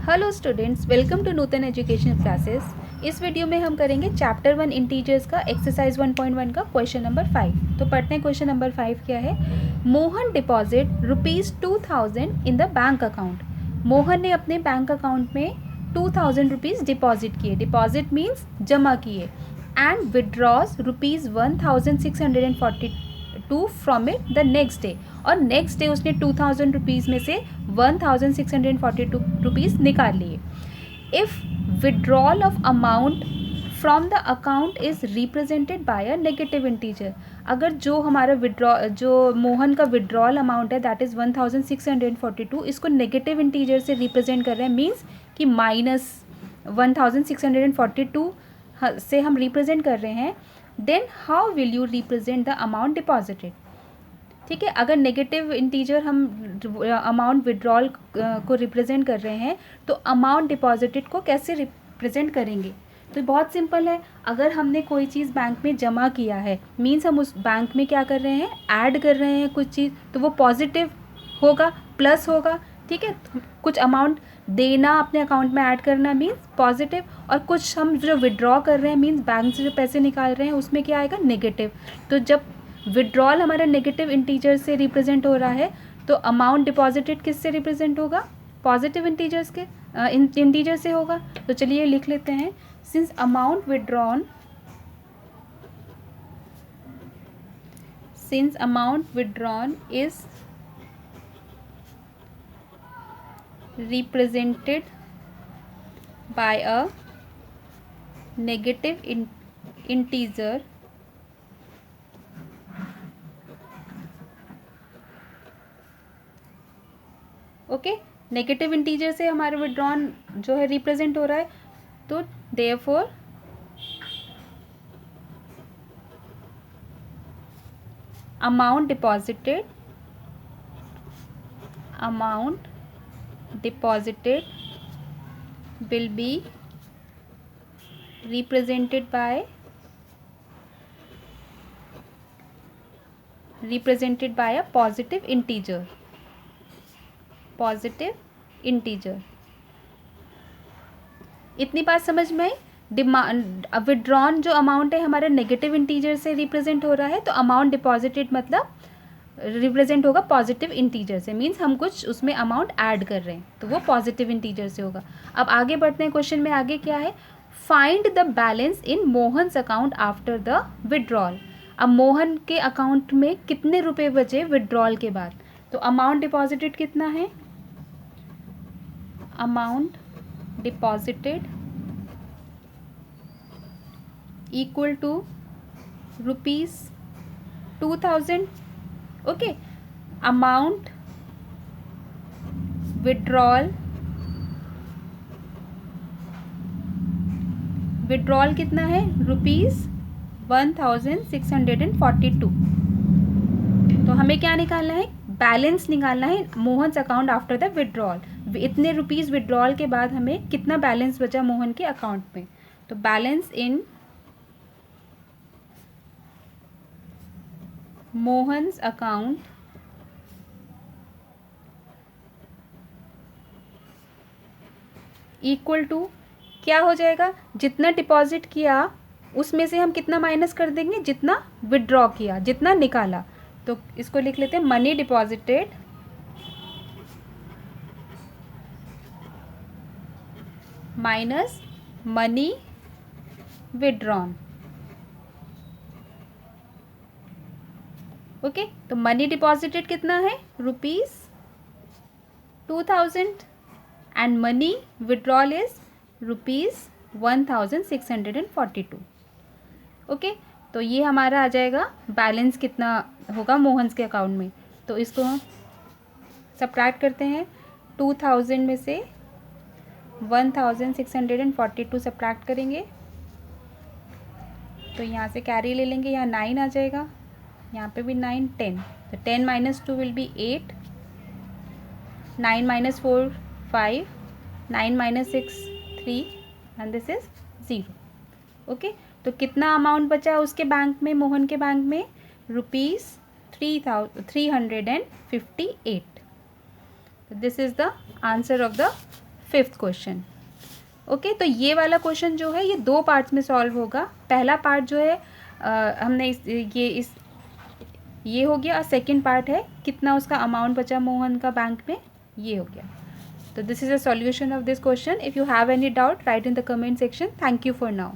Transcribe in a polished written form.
Hello students, welcome to Nutan education classes. इस video में हम करेंगे चैप्टर 1 इंटीजर्स का एक्सरसाइज 1.1 का क्वेश्चन नंबर 5। तो पढ़ते हैं क्वेश्चन नंबर 5 क्या है। Mohan deposit ₹2000 in the bank account. Mohan ने अपने बैंक अकाउंट में 2000 रुपीज़ डिपॉजिट किए। डिपॉजिट मीन्स जमा किए। And withdraws ₹1642 from it the next day. और नेक्स्ट डे उसने 2000 रुपीज़ में से 1642 रुपीज़ निकाल लिए। If withdrawal of amount from the account is represented by a negative integer, अगर जो हमारा जो मोहन का विड्रॉल अमाउंट है दैट इज़ 1642, इसको नेगेटिव इंटीजर से रिप्रेजेंट कर रहे हैं, मीन्स कि माइनस 1642 से हम रिप्रेजेंट कर रहे हैं, then how will you represent the amount deposited. ठीक है, अगर नेगेटिव इंटीजर हम अमाउंट विड्रॉल को रिप्रेजेंट कर रहे हैं तो अमाउंट डिपॉजिटेड को कैसे रिप्रेजेंट करेंगे। तो बहुत सिंपल है, अगर हमने कोई चीज़ बैंक में जमा किया है मीन्स हम उस बैंक में क्या कर रहे हैं, ऐड कर रहे हैं कुछ चीज़, तो वो पॉजिटिव होगा, प्लस होगा। ठीक है, कुछ अमाउंट देना अपने अकाउंट में ऐड करना मीन्स पॉजिटिव, और कुछ हम जो विड्रॉ कर रहे हैं मीन्स बैंक से जो पैसे निकाल रहे हैं उसमें क्या आएगा, नेगेटिव। तो जब विड्रॉल हमारा नेगेटिव इंटीजर से रिप्रेजेंट हो रहा है तो अमाउंट डिपॉजिटेड किससे रिप्रेजेंट होगा, पॉजिटिव इंटीजर्स के इंटीजर से होगा। तो चलिए लिख लेते हैं, since amount withdrawn is represented by a negative integer, okay, negative integer से हमारा विड्रॉन जो है रिप्रेजेंट हो रहा है, तो therefore amount deposited will be represented by a positive integer. इतनी बात समझ में आई। विड्रॉन जो अमाउंट है हमारा नेगेटिव इंटीजर से रिप्रेजेंट हो रहा है, तो अमाउंट डिपॉजिटेड मतलब रिप्रेजेंट होगा पॉजिटिव इंटीजर से, मीन्स हम कुछ उसमें अमाउंट ऐड कर रहे हैं तो वो पॉजिटिव इंटीजर से होगा। अब आगे बढ़ते हैं, क्वेश्चन में आगे क्या है, find the balance in Mohan's account after the withdrawal. अब मोहन के अकाउंट में कितने रुपए बचे विड्रॉल के बाद, तो अमाउंट डिपॉजिटेड कितना है, amount deposited equal to ₹2000। Okay, amount withdrawal कितना है, ₹1642। तो हमें क्या निकालना है, बैलेंस निकालना है Mohan's account after the withdrawal. इतने रुपीज़ विड्रॉल के बाद हमें कितना बैलेंस बचा मोहन के अकाउंट में, तो balance in Mohan's account equal to क्या हो जाएगा, जितना डिपॉजिट किया उसमें से हम कितना माइनस कर देंगे, जितना विड्रॉ किया, जितना निकाला। तो इसको लिख लेते हैं, money deposited minus money withdrawn. Okay, तो मनी डिपॉजिटेड कितना है, ₹2000 and money withdrawal is ₹1642। Okay, तो ये हमारा आ जाएगा बैलेंस कितना होगा मोहन्स के अकाउंट में। तो इसको हम सब्ट्रैक्ट करते हैं, 2000 में से 1642 सब्ट्रैक्ट करेंगे तो यहाँ से कैरी ले लेंगे, यहाँ 9 आ जाएगा, यहाँ पे भी 9, 10, तो 10 - 2 will be 8, 9 - 4 5, 9 - 6 3 and this is 0। Okay, तो कितना अमाउंट बचा उसके बैंक में, मोहन के बैंक में, ₹358। This is the answer of the 5th question. Okay, तो ये वाला क्वेश्चन जो है ये 2 पार्ट्स में सॉल्व होगा। पहला पार्ट जो है हमने ये हो गया, और सेकेंड पार्ट है कितना उसका अमाउंट बचा मोहन का बैंक में, ये हो गया। तो this is a solution of this question. If you have any doubt, right in the comment section. Thank you for now.